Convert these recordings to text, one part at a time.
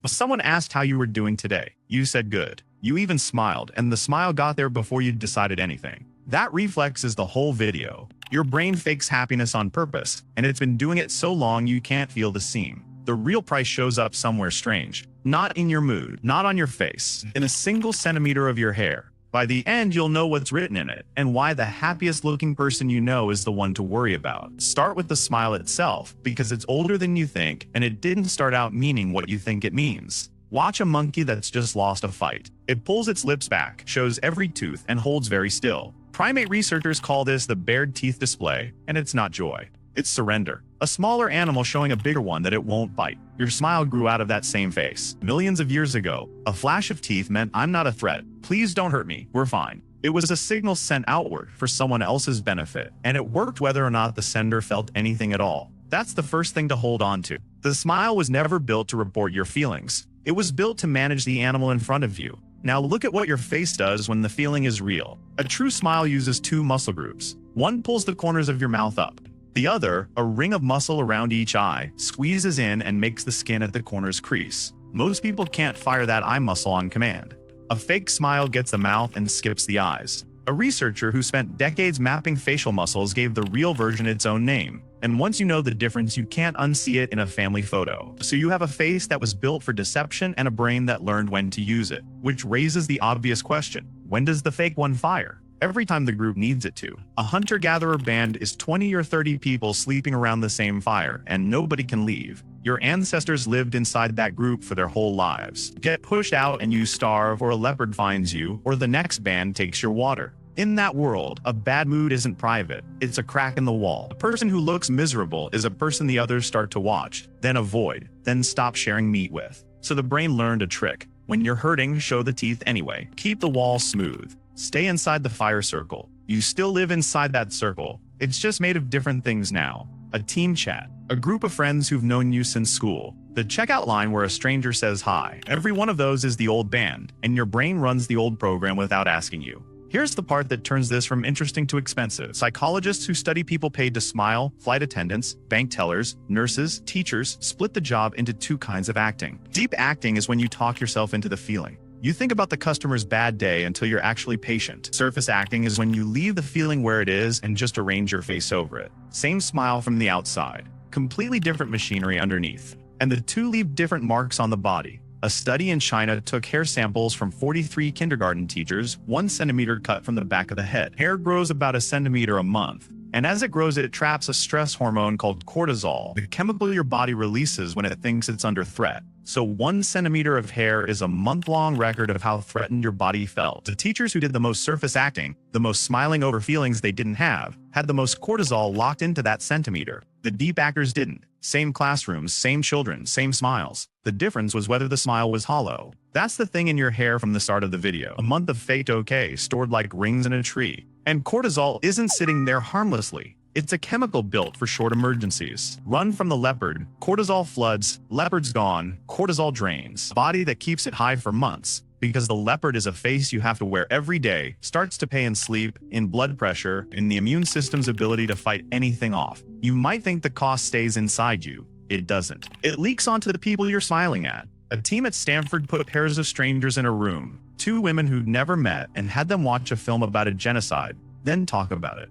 Someone asked how you were doing today. You said good. You even smiled, and the smile got there before you decided anything. That reflex is the whole video. Your brain fakes happiness on purpose, and it's been doing it so long you can't feel the seam. The real price shows up somewhere strange. Not in your mood, not on your face, in a single centimeter of your hair. By the end, you'll know what's written in it, and why the happiest looking person you know is the one to worry about. Start with the smile itself, because it's older than you think, and it didn't start out meaning what you think it means. Watch a monkey that's just lost a fight. It pulls its lips back, shows every tooth, and holds very still. Primate researchers call this the bared teeth display, and it's not joy. It's surrender. A smaller animal showing a bigger one that it won't bite. Your smile grew out of that same face. Millions of years ago, a flash of teeth meant I'm not a threat. Please don't hurt me. We're fine. It was a signal sent outward for someone else's benefit, and it worked whether or not the sender felt anything at all. That's the first thing to hold on to. The smile was never built to report your feelings. It was built to manage the animal in front of you. Now look at what your face does when the feeling is real. A true smile uses two muscle groups. One pulls the corners of your mouth up. The other, a ring of muscle around each eye, squeezes in and makes the skin at the corners crease. Most people can't fire that eye muscle on command. A fake smile gets the mouth and skips the eyes. A researcher who spent decades mapping facial muscles gave the real version its own name. And once you know the difference, you can't unsee it in a family photo. So you have a face that was built for deception and a brain that learned when to use it. Which raises the obvious question: when does the fake one fire? Every time the group needs it to. A hunter-gatherer band is 20 or 30 people sleeping around the same fire, and nobody can leave. Your ancestors lived inside that group for their whole lives. Get pushed out and you starve, or a leopard finds you, or the next band takes your water. In that world, a bad mood isn't private. It's a crack in the wall. A person who looks miserable is a person the others start to watch, then avoid, then stop sharing meat with. So the brain learned a trick. When you're hurting, show the teeth anyway. Keep the wall smooth. Stay inside the fire circle. You still live inside that circle. It's just made of different things now. A team chat. A group of friends who've known you since school. The checkout line where a stranger says hi. Every one of those is the old band, and your brain runs the old program without asking you. Here's the part that turns this from interesting to expensive. Psychologists who study people paid to smile, flight attendants, bank tellers, nurses, teachers, split the job into two kinds of acting. Deep acting is when you talk yourself into the feeling. You think about the customer's bad day until you're actually patient. Surface acting is when you leave the feeling where it is and just arrange your face over it. Same smile from the outside, completely different machinery underneath. And the two leave different marks on the body. A study in China took hair samples from 43 kindergarten teachers, 1 centimeter cut from the back of the head. Hair grows about a centimeter a month. And as it grows, it traps a stress hormone called cortisol, the chemical your body releases when it thinks it's under threat. So 1 centimeter of hair is a month-long record of how threatened your body felt. The teachers who did the most surface acting, the most smiling over feelings they didn't have, had the most cortisol locked into that centimeter. The deep actors didn't. Same classrooms, same children, same smiles. The difference was whether the smile was hollow. That's the thing in your hair from the start of the video. A month of faked okay stored like rings in a tree. And cortisol isn't sitting there harmlessly. It's a chemical built for short emergencies. Run from the leopard, cortisol floods, leopard's gone, cortisol drains. Body that keeps it high for months. Because the leopard is a face you have to wear every day, starts to pay in sleep, in blood pressure, in the immune system's ability to fight anything off. You might think the cost stays inside you. It doesn't. It leaks onto the people you're smiling at. A team at Stanford put pairs of strangers in a room, 2 women who'd never met, and had them watch a film about a genocide, then talk about it.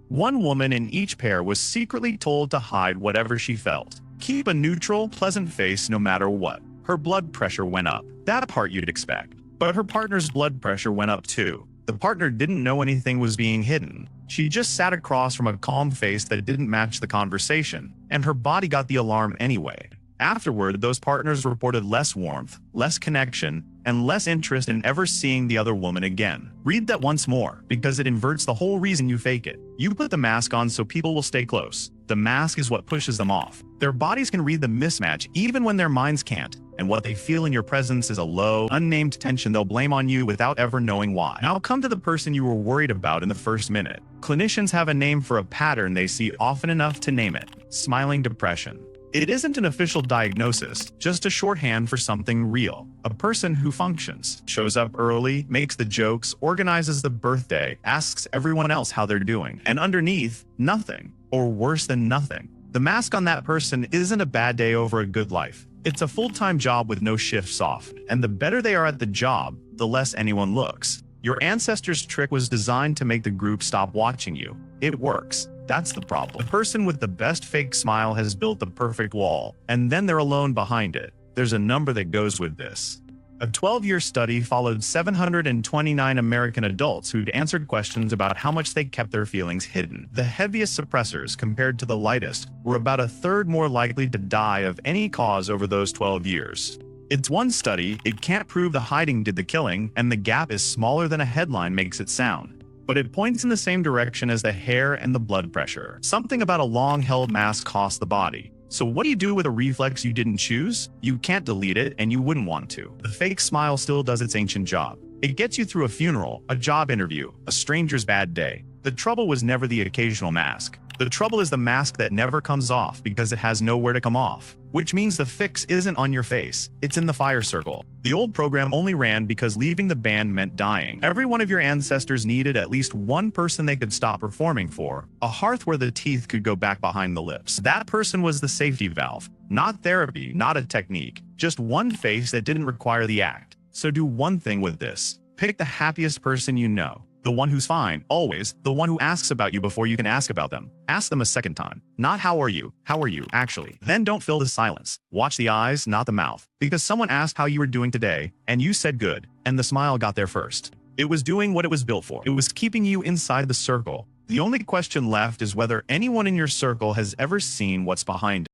One woman in each pair was secretly told to hide whatever she felt. Keep a neutral, pleasant face no matter what. Her blood pressure went up. That part you'd expect. But her partner's blood pressure went up too. The partner didn't know anything was being hidden. She just sat across from a calm face that didn't match the conversation, and her body got the alarm anyway. Afterward, those partners reported less warmth, less connection, and less interest in ever seeing the other woman again. Read that once more, because it inverts the whole reason you fake it. You put the mask on so people will stay close. The mask is what pushes them off. Their bodies can read the mismatch even when their minds can't, and what they feel in your presence is a low, unnamed tension they'll blame on you without ever knowing why. Now come to the person you were worried about in the first minute. Clinicians have a name for a pattern they see often enough to name it: smiling depression. It isn't an official diagnosis, just a shorthand for something real. A person who functions, shows up early, makes the jokes, organizes the birthday, asks everyone else how they're doing, and underneath, nothing, or worse than nothing. The mask on that person isn't a bad day over a good life. It's a full-time job with no shifts off, and the better they are at the job, the less anyone looks. Your ancestors' trick was designed to make the group stop watching you. It works. That's the problem. The person with the best fake smile has built the perfect wall, and then they're alone behind it. There's a number that goes with this. A 12-year study followed 729 American adults who'd answered questions about how much they kept their feelings hidden. The heaviest suppressors, compared to the lightest, were about a third more likely to die of any cause over those 12 years. It's one study, it can't prove the hiding did the killing, and the gap is smaller than a headline makes it sound. But it points in the same direction as the hair and the blood pressure. Something about a long-held mask costs the body. So what do you do with a reflex you didn't choose? You can't delete it, and you wouldn't want to. The fake smile still does its ancient job. It gets you through a funeral, a job interview, a stranger's bad day. The trouble was never the occasional mask. The trouble is the mask that never comes off because it has nowhere to come off. Which means the fix isn't on your face, it's in the fire circle. The old program only ran because leaving the band meant dying. Every one of your ancestors needed at least one person they could stop performing for, a hearth where the teeth could go back behind the lips. That person was the safety valve. Not therapy, not a technique, just one face that didn't require the act. So do one thing with this. Pick the happiest person you know. The one who's fine, always, the one who asks about you before you can ask about them. Ask them a second time. Not how are you, actually. Then don't fill the silence. Watch the eyes, not the mouth. Because someone asked how you were doing today, and you said good, and the smile got there first. It was doing what it was built for. It was keeping you inside the circle. The only question left is whether anyone in your circle has ever seen what's behind it.